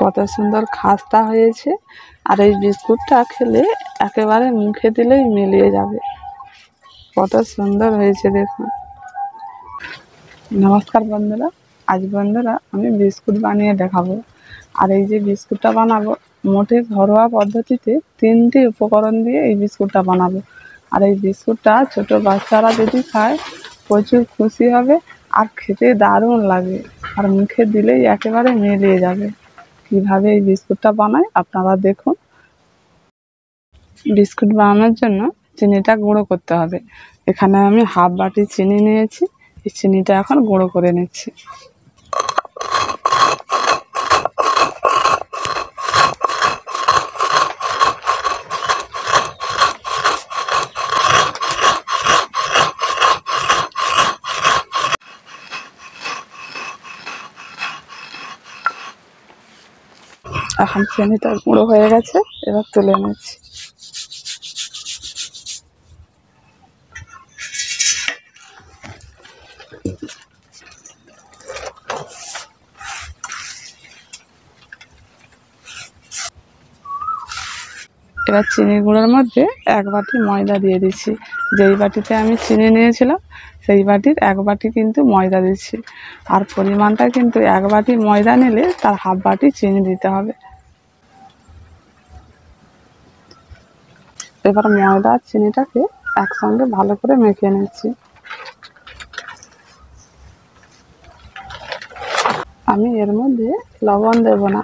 কত সুন্দর খাস্তা হয়েছে। আর এই বিস্কুটটা খেলে একেবারে মুখে দিলেই মিলিয়ে যাবে। কত সুন্দর হয়েছে দেখুন। নমস্কার বন্ধুরা, আজ বন্ধুরা আমি বিস্কুট বানিয়ে দেখাবো। আর এই যে বিস্কুটটা বানাবো মোটে ঘরোয়া পদ্ধতিতে 3টি উপকরণ দিয়ে এই বিস্কুটটা বানাবো। আর এই বিস্কুটটা ছোট বাচ্চারা যদি খায় প্রচুর খুশি হবে আর খেতে দারুণ লাগে, আর মুখে দিলেই একেবারে মিলিয়ে যাবে। কিভাবে এই বিস্কুটটা বানাই আপনারা দেখুন। বিস্কুট বানানোর জন্য চিনিটা গুঁড়ো করতে হবে। এখানে আমি হাফ বাটি চিনি নিয়েছি, এই চিনিটা এখন গুঁড়ো করে নিচ্ছি। এখন চিনিটা গুঁড়ো হয়ে গেছে, এবার তুলে নিচ্ছি। এবার চিনি গুঁড়োর মধ্যে 1 বাটি ময়দা দিয়ে দিচ্ছি। যেই বাটিতে আমি চিনি নিয়েছিলাম সেই বাটির 1 বাটি কিন্তু ময়দা দিচ্ছি। আর পরিমাণটা কিন্তু 1 বাটি ময়দা নিলে তার হাফ বাটি চিনি দিতে হবে। এবার ময়দা আর চিনিটাকে একসঙ্গে ভালো করে মেখে নিচ্ছি। আমি এর মধ্যে লবণ দেব না,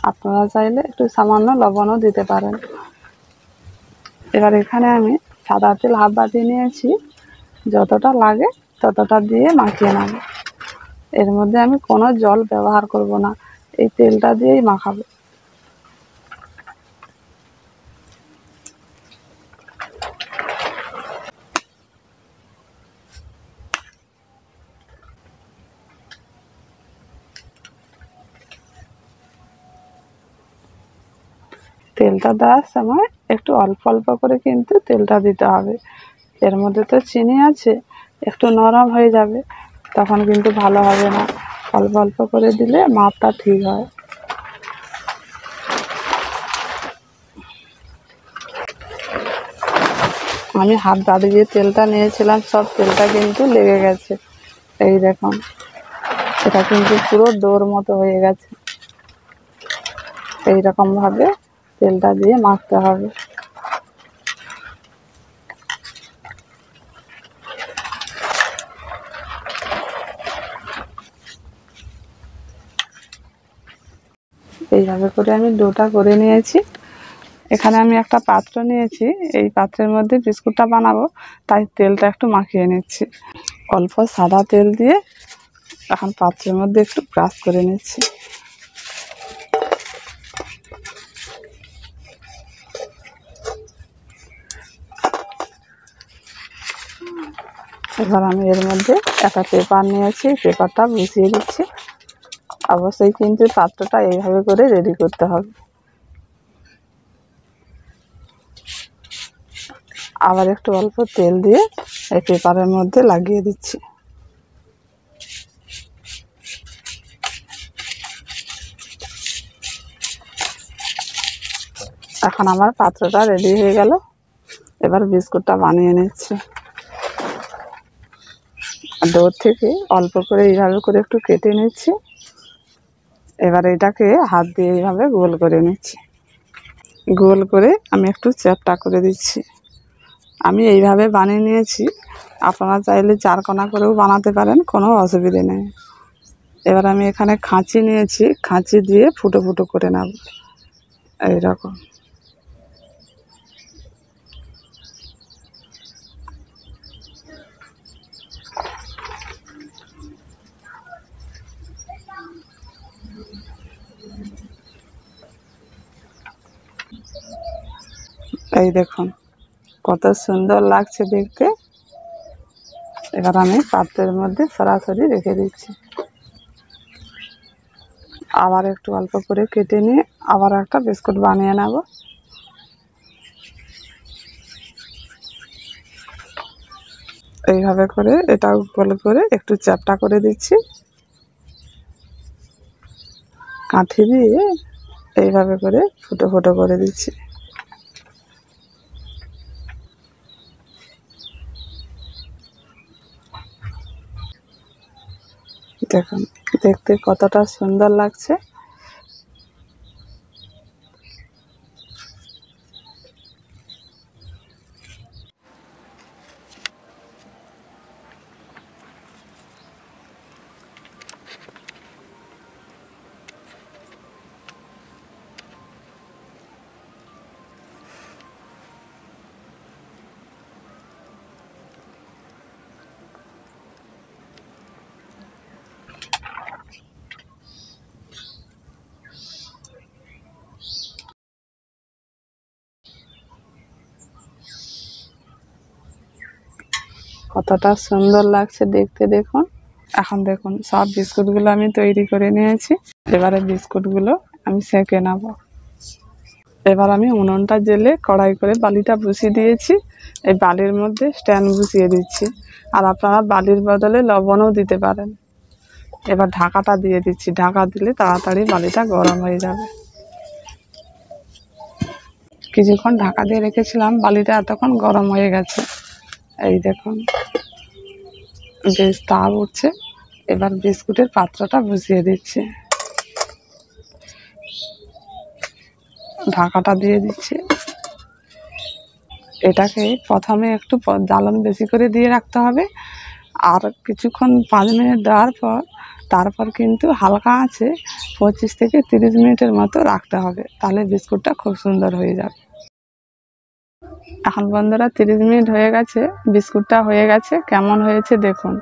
আপনারা চাইলে একটু সামান্য লবণও দিতে পারেন। এবার এখানে আমি সাদা তেল হাফ বাটি নিয়েছি, যতটা লাগে ততটা দিয়ে মাখিয়ে নেব। এর মধ্যে আমি কোনো জল ব্যবহার করব না, এই তেলটা দিয়েই মাখাবো। তেলটা দেওয়ার সময় একটু অল্প অল্প করে কিন্তু তেলটা দিতে হবে। এর মধ্যে তো চিনি আছে, একটু নরম হয়ে যাবে, তখন কিন্তু ভালো হবে না। অল্প অল্প করে দিলে মাপটা ঠিক হয়। আমি হাত বাড়ি দিয়ে তেলটা নিয়েছিলাম, সব তেলটা কিন্তু লেগে গেছে। এই দেখুন, এটা কিন্তু পুরো ডোর মতো হয়ে গেছে। এইরকম ভাবে তেলটা দিয়ে মাখতে হবে। এইভাবে করে আমি ডোটা করে নিয়েছি। এখানে আমি একটা পাত্র নিয়েছি, এই পাত্রের মধ্যে বিস্কুটটা বানাবো, তাই তেলটা একটু মাখিয়ে নিচ্ছি। অল্প সাদা তেল দিয়ে এখন পাত্রের মধ্যে একটু ব্রাশ করে নিচ্ছি। এবার আমি এর মধ্যে একটা পেপার নিয়েছি, পেপারটা বসিয়ে দিচ্ছি। অবশ্যই কিন্তু পাত্রটা এইভাবে করে রেডি করতে হবে। আবার একটু অল্প তেল দিয়ে এই পেপারের মধ্যে লাগিয়ে দিচ্ছি। এখন আমার পাত্রটা রেডি হয়ে গেল। এবার বিস্কুটটা বানিয়ে নিচ্ছি। ডোর থেকে অল্প করে এইভাবে করে একটু কেটে নিচ্ছি। এবার এটাকে হাত দিয়ে এইভাবে গোল করে নিচ্ছি। গোল করে আমি একটু চ্যাপ্টা করে দিচ্ছি। আমি এইভাবে বানিয়ে নিয়েছি, আপনারা চাইলে 4 কোনা করেও বানাতে পারেন, কোনো অসুবিধে নেই। এবার আমি এখানে খাঁচি নিয়েছি, খাঁচি দিয়ে ফুটো ফুটো করে নেব এইরকম। এই দেখুন কত সুন্দর লাগছে দেখতে। এবার আমি পাত্রের মধ্যে সরাসরি রেখে দিচ্ছি। আবার একটু অল্প করে কেটে নিয়ে আবার একটা বিস্কুট বানিয়ে নেব। এইভাবে করে এটা গোল করে একটু চ্যাপ্টা করে দিচ্ছি। কাঠি দিয়ে এইভাবে করে ফুটো ফুটো করে দিচ্ছি। দেখুন দেখতে কতটা সুন্দর লাগছে। কতটা সুন্দর লাগছে দেখতে দেখুন। এখন দেখুন সব বিস্কুটগুলো আমি তৈরি করে নিয়েছি। এবারে বিস্কুটগুলো আমি সেঁকে নেব। এবার আমি উনুনটা জ্বেলে কড়াই করে বালিটা বসিয়ে দিয়েছি। এই বালির মধ্যে স্ট্যান্ড বসিয়ে দিচ্ছি, আর আপনারা বালির বদলে লবণও দিতে পারেন। এবার ঢাকাটা দিয়ে দিচ্ছি, ঢাকা দিলে তাড়াতাড়ি বালিটা গরম হয়ে যাবে। কিছুক্ষণ ঢাকা দিয়ে রেখেছিলাম, বালিটা এতক্ষণ গরম হয়ে গেছে। এই দেখুন বেশ তাপ উঠছে। এবার বিস্কুটের পাত্রটা বসিয়ে দিচ্ছি, ঢাকাটা দিয়ে দিচ্ছি। এটাকে প্রথমে একটু জ্বালন বেশি করে দিয়ে রাখতে হবে, আর কিছুক্ষণ 5 মিনিট দেওয়ার পর তারপর কিন্তু হালকা আছে 25 থেকে 30 মিনিটের মতো রাখতে হবে, তাহলে বিস্কুটটা খুব সুন্দর হয়ে যাবে। এখন বন্ধুরা 30 মিনিট হয়ে গেছে, বিস্কুটটা হয়ে গেছে। কেমন হয়েছে দেখুন।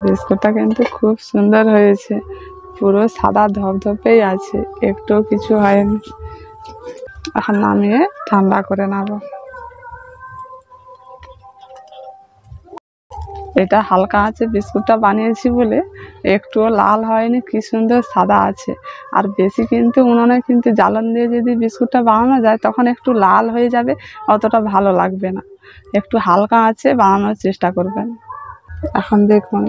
বিস্কুটটা কিন্তু খুব সুন্দর হয়েছে, পুরো সাদা ধপধপেই আছে, একটু কিছু হয়নি। এখন নামিয়ে ঠান্ডা করে নেব। এটা হালকা আছে বিস্কুটটা বানিয়েছি বলে একটুও লাল হয়নি, কি সুন্দর সাদা আছে। আর বেশি কিন্তু উনুনে কিন্তু জ্বালন দিয়ে যদি বিস্কুটটা বানানো যায় তখন একটু লাল হয়ে যাবে, অতটা ভালো লাগবে না। একটু হালকা আছে বানানোর চেষ্টা করবেন। এখন দেখুন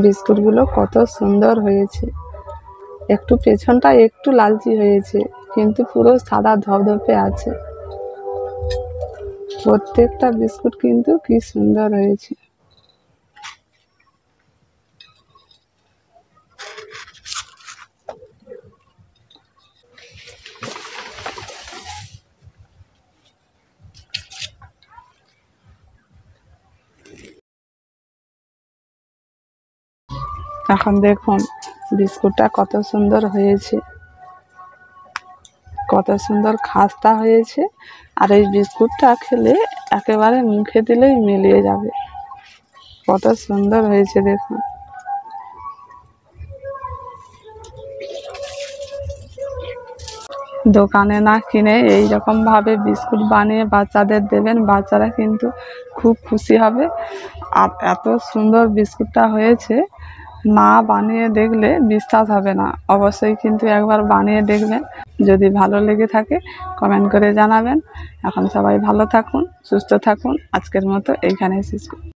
বিস্কুটগুলো কত সুন্দর হয়েছে। একটু পেছনটা একটু লালচে হয়েছে, কিন্তু পুরো সাদা ধপধপে আছে। প্রত্যেকটা বিস্কুট কিন্তু কি সুন্দর হয়েছে। এখন দেখুন বিস্কুটটা কত সুন্দর হয়েছে, কত সুন্দর খাস্তা হয়েছে। আর এই বিস্কুটটা খেলে একেবারে মুখে দিলেই মিলিয়ে যাবে, কত সুন্দর হয়েছে দেখুন। দোকানে না কিনে এই রকম ভাবে বিস্কুট বানিয়ে বাচ্চাদের দেবেন, বাচ্চারা কিন্তু খুব খুশি হবে। আর এত সুন্দর বিস্কুটটা হয়েছে, না বানিয়ে দেখলে বিশ্বাস হবে না। অবশ্যই কিন্তু একবার বানিয়ে দেখবেন। যদি ভালো লেগে থাকে কমেন্ট করে জানাবেন। এখন সবাই ভালো থাকুন, সুস্থ থাকুন। আজকের মতো এইখানেই শেষ করুন।